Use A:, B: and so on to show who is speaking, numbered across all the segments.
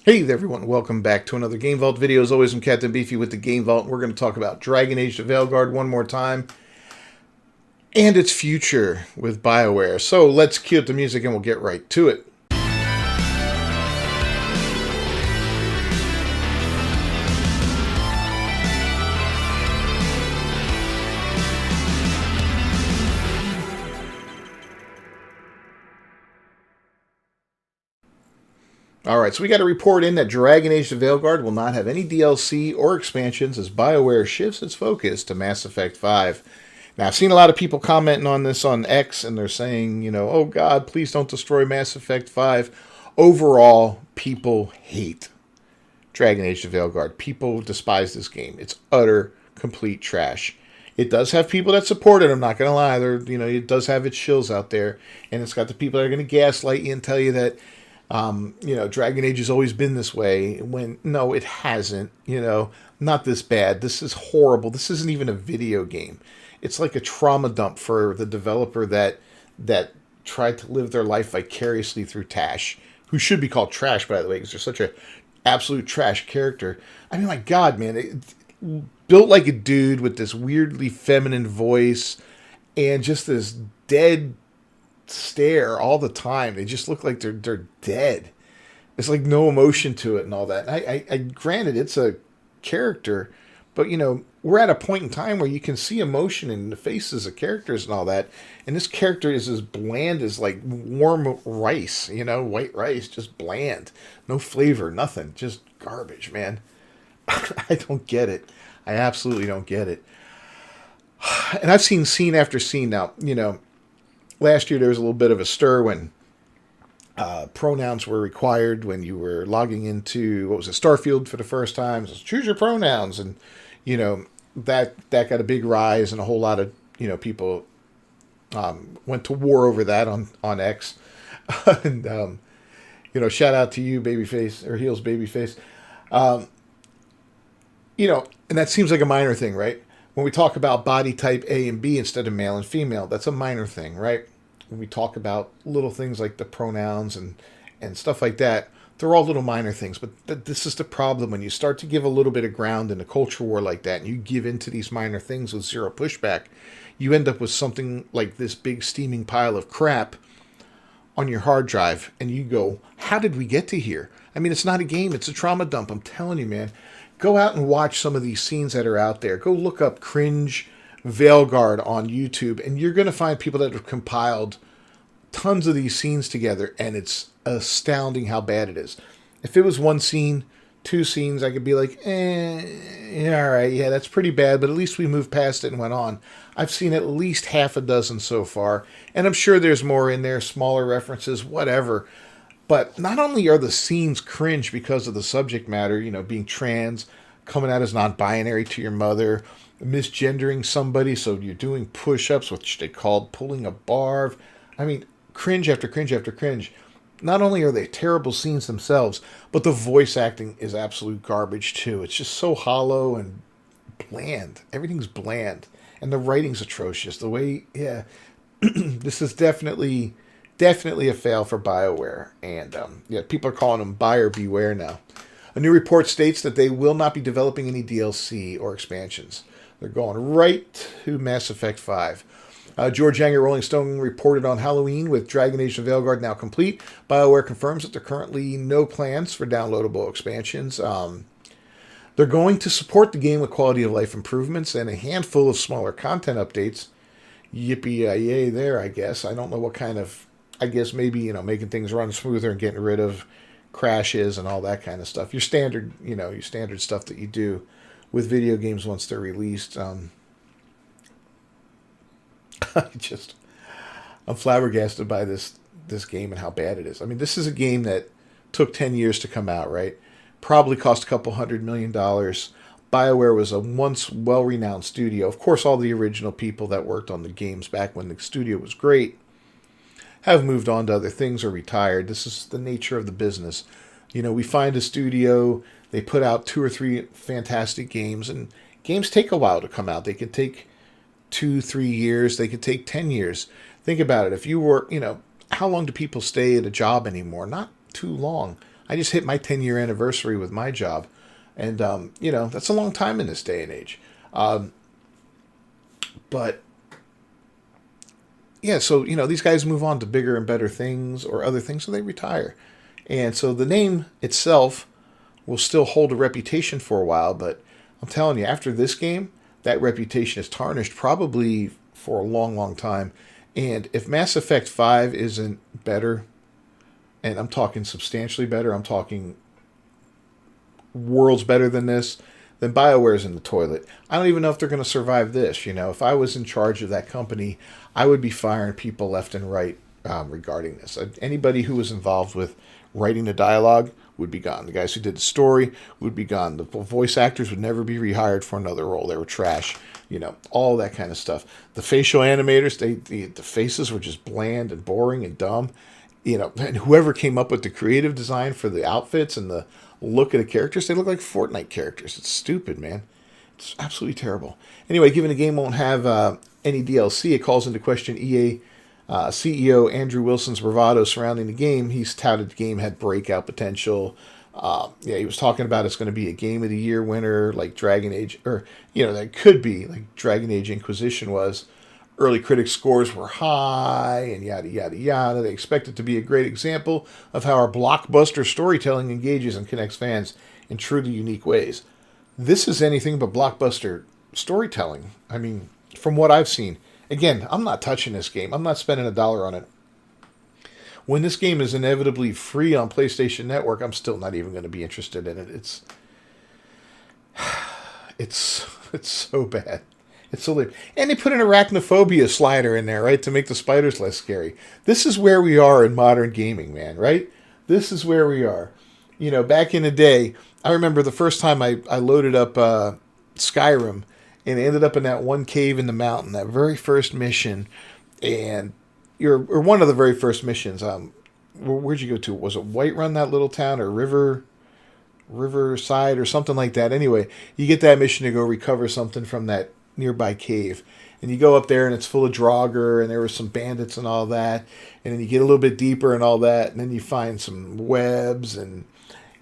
A: Hey there everyone, welcome back to another Game Vault video. As always, I'm Captain Beefy with the Game Vault. We're going to talk about Dragon Age the Veilguard one more time and its future with Bioware. So let's cue up the music and we'll get right to it. Alright, so we got a report in that Dragon Age the Veilguard will not have any DLC or expansions as Bioware shifts its focus to Mass Effect 5. Now, I've seen a lot of people commenting on this on X, and they're saying, oh God, please don't destroy Mass Effect 5. Overall, people hate Dragon Age the Veilguard. People despise this game. It's utter, complete trash. It does have people that support it, I'm not going to lie. It does have its shills out there, and it's got the people that are going to gaslight you and tell you that Dragon Age has always been this way, when no, it hasn't. Not this bad. This is horrible. This isn't even a video game. It's like a trauma dump for the developer that tried to live their life vicariously through Tash, who should be called Trash, by the way, because they're such a absolute trash character. I mean, my God, man, built like a dude with this weirdly feminine voice and just this dead stare all the time. They just look like they're dead. It's like no emotion to it and all that. And I granted it's a character, but we're at a point in time where you can see emotion in the faces of characters and all that. And this character is as bland as like warm rice, white rice, just bland, no flavor, nothing, just garbage, man. I don't get it. I absolutely don't get it. And I've seen scene after scene now. Last year there was a little bit of a stir when pronouns were required when you were logging into, Starfield for the first time. So choose your pronouns, and that got a big rise, and a whole lot of people went to war over that on X. And shout out to you, Babyface, or Heels Babyface. And that seems like a minor thing, right? When we talk about body type A and B instead of male and female, that's a minor thing, right? When we talk about little things like the pronouns and stuff like that, they're all little minor things. But this is the problem. When you start to give a little bit of ground in a culture war like that, and you give into these minor things with zero pushback, you end up with something like this big steaming pile of crap on your hard drive. And you go, how did we get to here? I mean, it's not a game. It's a trauma dump. I'm telling you, man. Go out and watch some of these scenes that are out there. Go look up cringe Veilguard on YouTube, and you're going to find people that have compiled tons of these scenes together, and it's astounding how bad it is. If it was one scene, two scenes, I could be like, yeah, all right, yeah, that's pretty bad, but at least we moved past it and went on. I've seen at least half a dozen so far, and I'm sure there's more in there, smaller references, whatever. But not only are the scenes cringe because of the subject matter, being trans, coming out as non-binary to your mother, misgendering somebody, so you're doing push-ups, which they called pulling a barf. I mean, cringe after cringe after cringe. Not only are they terrible scenes themselves, but the voice acting is absolute garbage too. It's just so hollow and bland. Everything's bland. And the writing's atrocious. The way, this is definitely a fail for Bioware. And people are calling them buyer beware now. A new report states that they will not be developing any DLC or expansions. They're going right to Mass Effect 5. George Yang at Rolling Stone reported on Halloween with Dragon Age the Veilguard now complete. Bioware confirms that there are currently no plans for downloadable expansions. They're going to support the game with quality of life improvements and a handful of smaller content updates. Yippee-yay there, I guess. I don't know what kind of... I guess maybe, making things run smoother and getting rid of crashes and all that kind of stuff. Your standard, your standard stuff that you do with video games once they're released. I'm flabbergasted by this game and how bad it is. I mean, this is a game that took 10 years to come out, right? Probably cost a couple $100 million. BioWare was a once well-renowned studio. Of course, all the original people that worked on the games back when the studio was great have moved on to other things or retired. This is the nature of the business. We find a studio, they put out 2 or 3 fantastic games, and games take a while to come out. They could take 2-3 years, they could take 10 years. Think about it. If you were, how long do people stay at a job anymore? Not too long. I just hit my 10-year anniversary with my job. And, that's a long time in this day and age. But, yeah, so, these guys move on to bigger and better things or other things, so they retire. And so the name itself will still hold a reputation for a while, but I'm telling you, after this game, that reputation is tarnished probably for a long, long time. And if Mass Effect 5 isn't better, and I'm talking substantially better, I'm talking worlds better than this, then BioWare's in the toilet. I don't even know if they're going to survive this. If I was in charge of that company, I would be firing people left and right regarding this. Anybody who was involved with writing the dialogue would be gone. The guys who did the story would be gone. The voice actors would never be rehired for another role. They were trash. All that kind of stuff. The facial animators, the faces were just bland and boring and dumb. And whoever came up with the creative design for the outfits and the look of the characters, they look like Fortnite characters. It's stupid, man. It's absolutely terrible. Anyway, given the game won't have any DLC, it calls into question EA CEO Andrew Wilson's bravado surrounding the game. He's touted the game had breakout potential. He was talking about it's going to be a Game of the Year winner like Dragon Age, or, that could be like Dragon Age Inquisition was. Early critic scores were high, and yada, yada, yada. They expect it to be a great example of how our blockbuster storytelling engages and connects fans in truly unique ways. This is anything but blockbuster storytelling. I mean, from what I've seen. Again, I'm not touching this game. I'm not spending $1 on it. When this game is inevitably free on PlayStation Network, I'm still not even going to be interested in it. It's so bad. It's so lame. And they put an arachnophobia slider in there, right, to make the spiders less scary. This is where we are in modern gaming, man, right? This is where we are. Back in the day, I remember the first time I loaded up Skyrim, and ended up in that one cave in the mountain, that very first mission, and or one of the very first missions. Where'd you go to? Was it Whiterun, that little town, or Riverside, or something like that? Anyway, you get that mission to go recover something from that nearby cave, and you go up there, and it's full of Draugr, and there were some bandits and all that, and then you get a little bit deeper and all that, and then you find some webs and.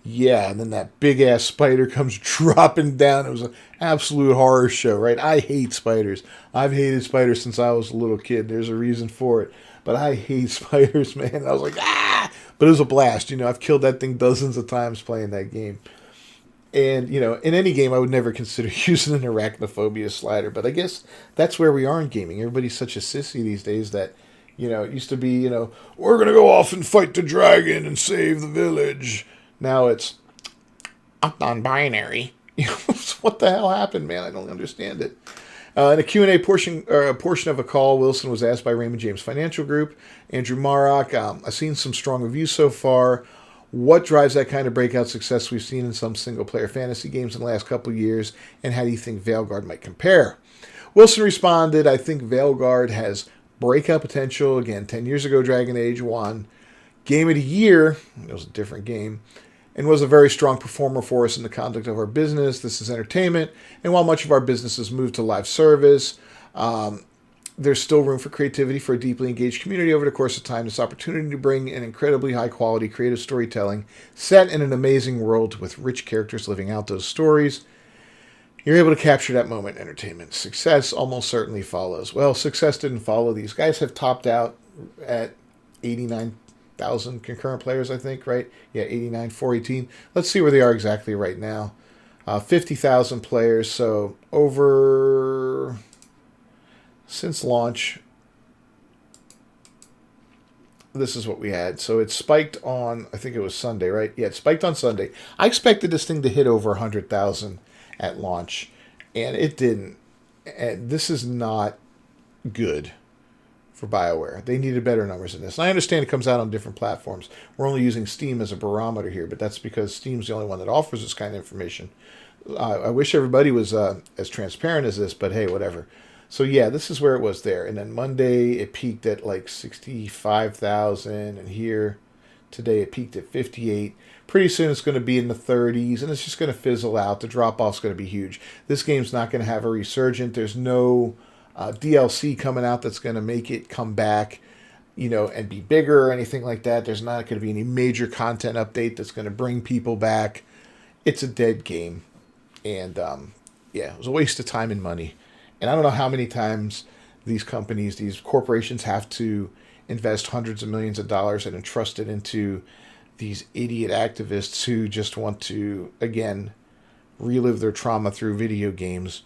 A: Yeah, and then that big-ass spider comes dropping down. It was an absolute horror show, right? I hate spiders. I've hated spiders since I was a little kid. There's a reason for it. But I hate spiders, man. I was like, ah! But it was a blast. I've killed that thing dozens of times playing that game. And, in any game, I would never consider using an arachnophobia slider. But I guess that's where we are in gaming. Everybody's such a sissy these days that, it used to be, we're going to go off and fight the dragon and save the village. Now it's non-binary. What the hell happened, man? I don't understand it. In a Q&A portion of a call, Wilson was asked by Raymond James Financial Group, Andrew Marok, I've seen some strong reviews so far. What drives that kind of breakout success we've seen in some single-player fantasy games in the last couple of years, and how do you think Veilguard might compare? Wilson responded, I think Veilguard has breakout potential. Again, 10 years ago, Dragon Age won Game of the Year. It was a different game. And was a very strong performer for us in the conduct of our business. This is entertainment. And while much of our business has moved to live service, there's still room for creativity for a deeply engaged community over the course of time. This opportunity to bring an incredibly high-quality creative storytelling set in an amazing world with rich characters living out those stories. You're able to capture that moment in entertainment. Success almost certainly follows. Well, success didn't follow. These guys have topped out at 89,000 concurrent players, I think, right? Yeah, 89, 418. Let's see where they are exactly right now. 50,000 players, so over, since launch, this is what we had. So it spiked on, I think it was Sunday, right? Yeah, it spiked on Sunday. I expected this thing to hit over 100,000 at launch, and it didn't. And this is not good for BioWare. They needed better numbers than this. And I understand it comes out on different platforms. We're only using Steam as a barometer here, but that's because Steam's the only one that offers this kind of information. I wish everybody was as transparent as this, but hey, whatever. So yeah, this is where it was there. And then Monday, it peaked at like 65,000. And here, today, it peaked at 58. Pretty soon, it's going to be in the 30s, and it's just going to fizzle out. The drop-off's going to be huge. This game's not going to have a resurgent. There's no DLC coming out that's going to make it come back. and be bigger or anything like that. There's not going to be any major content update that's going to bring people back. It's a dead game. And yeah, it was a waste of time and money. And I don't know how many times these companies, these corporations have to invest hundreds of millions of dollars and entrust it into these idiot activists who just want to, again, relive their trauma through video games.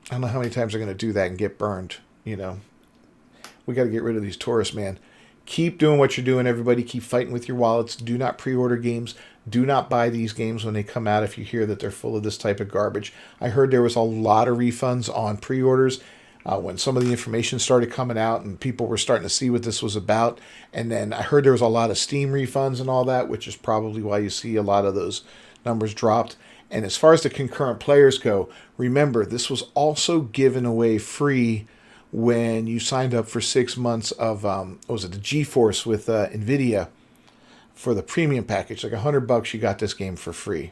A: I don't know how many times they're going to do that and get burned. We got to get rid of these tourists, man. Keep doing what you're doing, everybody. Keep fighting with your wallets. Do not pre-order games. Do not buy these games when they come out if you hear that they're full of this type of garbage. I heard there was a lot of refunds on pre-orders when some of the information started coming out and people were starting to see what this was about. And then I heard there was a lot of Steam refunds and all that, which is probably why you see a lot of those numbers dropped. And as far as the concurrent players go, remember, this was also given away free when you signed up for 6 months of, what was it, the GeForce with NVIDIA for the premium package. Like $100, you got this game for free.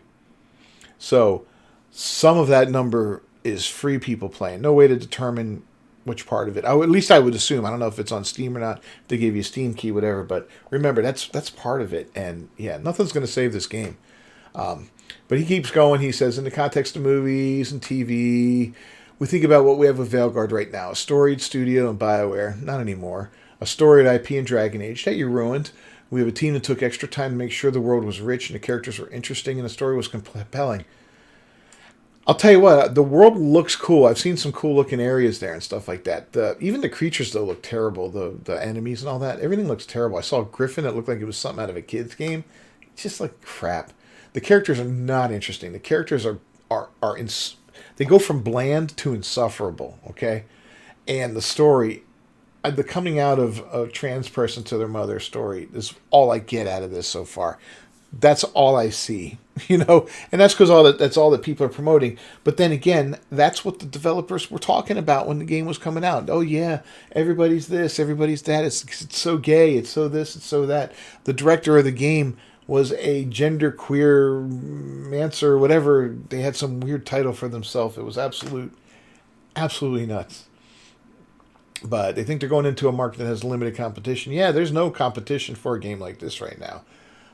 A: So some of that number is free people playing. No way to determine which part of it. At least I would assume. I don't know if it's on Steam or not. If they gave you a Steam key, whatever. But remember, that's part of it. And yeah, nothing's going to save this game. But he keeps going. He says, in the context of movies and TV, we think about what we have with Veilguard right now. A storied studio in Bioware. Not anymore. A storied IP in Dragon Age that you ruined. We have a team that took extra time to make sure the world was rich and the characters were interesting and the story was compelling. I'll tell you what, the world looks cool. I've seen some cool looking areas there and stuff like that. Even the creatures, though, look terrible. The enemies and all that. Everything looks terrible. I saw a griffin that looked like it was something out of a kid's game. It's just like crap. The characters are not interesting. The characters they go from bland to insufferable, okay? And the story, the coming out of a trans person to their mother story is all I get out of this so far. That's all I see, and that's because that's all that people are promoting. But then again, that's what the developers were talking about when the game was coming out. Oh yeah, everybody's this, everybody's that. It's so gay, it's so this, it's so that. The director of the game was a gender queer mancer, whatever. They had some weird title for themselves. It was absolutely nuts. But they think they're going into a market that has limited competition. Yeah, there's no competition for a game like this right now.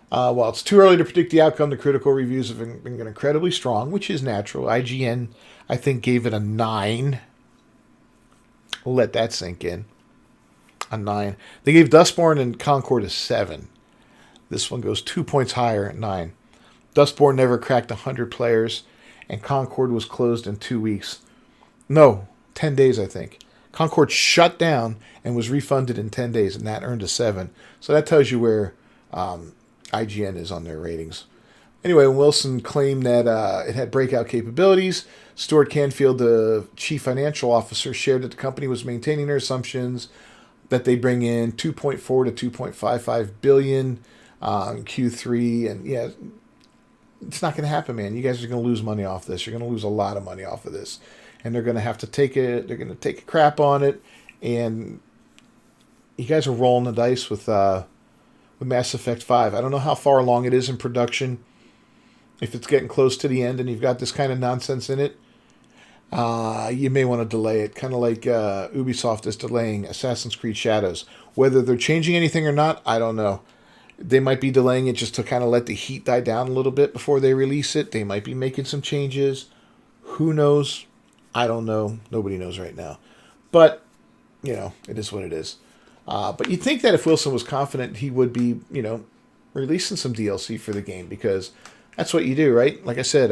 A: While it's too early to predict the outcome, the critical reviews have been incredibly strong, which is natural. IGN, I think, gave it a 9. We'll let that sink in. A 9. They gave Dustborn and Concord a 7. This one goes 2 points higher at 9. Dustborn never cracked 100 players, and Concord was closed in 2 weeks. No, 10 days, I think. Concord shut down and was refunded in 10 days, and that earned a 7. So that tells you where IGN is on their ratings. Anyway, Wilson claimed that it had breakout capabilities. Stuart Canfield, the chief financial officer, shared that the company was maintaining their assumptions that they bring in 2.4 to 2.55 billion in Q3. And yeah, it's not going to happen, man. You guys are going to lose money off this. You're going to lose a lot of money off of this. And they're going to have to take it. They're going to take a crap on it. And you guys are rolling the dice with Mass Effect 5. I don't know how far along it is in production. If it's getting close to the end and you've got this kind of nonsense in it, you may want to delay it. Kind of like Ubisoft is delaying Assassin's Creed Shadows. Whether they're changing anything or not, I don't know. They might be delaying it just to kind of let the heat die down a little bit before they release it. They might be making some changes. Who knows? I don't know. Nobody knows right now. But, it is what it is. But you'd think that if Wilson was confident, he would be, releasing some DLC for the game, because that's what you do, right? Like I said,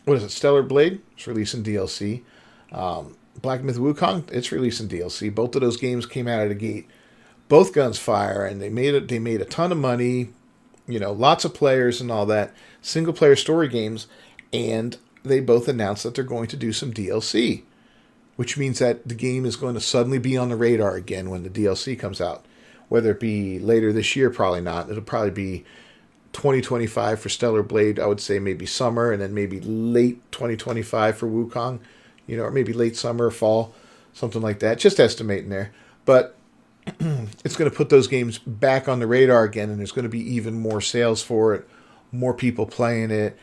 A: what is it? Stellar Blade? It's releasing DLC. Black Myth Wukong? It's releasing DLC. Both of those games came out of the gate. Both guns fire, and they made a ton of money. Lots of players and all that. Single player story games, and they both announced that they're going to do some DLC, which means that the game is going to suddenly be on the radar again when the DLC comes out. Whether it be later this year, probably not. It'll probably be 2025 for Stellar Blade. I would say maybe summer, and then maybe late 2025 for Wukong, or maybe late summer, fall, something like that. Just estimating there. But it's going to put those games back on the radar again, and there's going to be even more sales for it, more people playing it,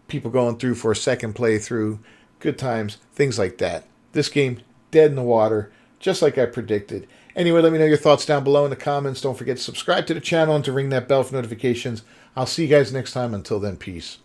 A: people going through for a second playthrough, good times, things like that. This game, dead in the water, just like I predicted. Anyway, let me know your thoughts down below in the comments. Don't forget to subscribe to the channel and to ring that bell for notifications. I'll see you guys next time. Until then, peace.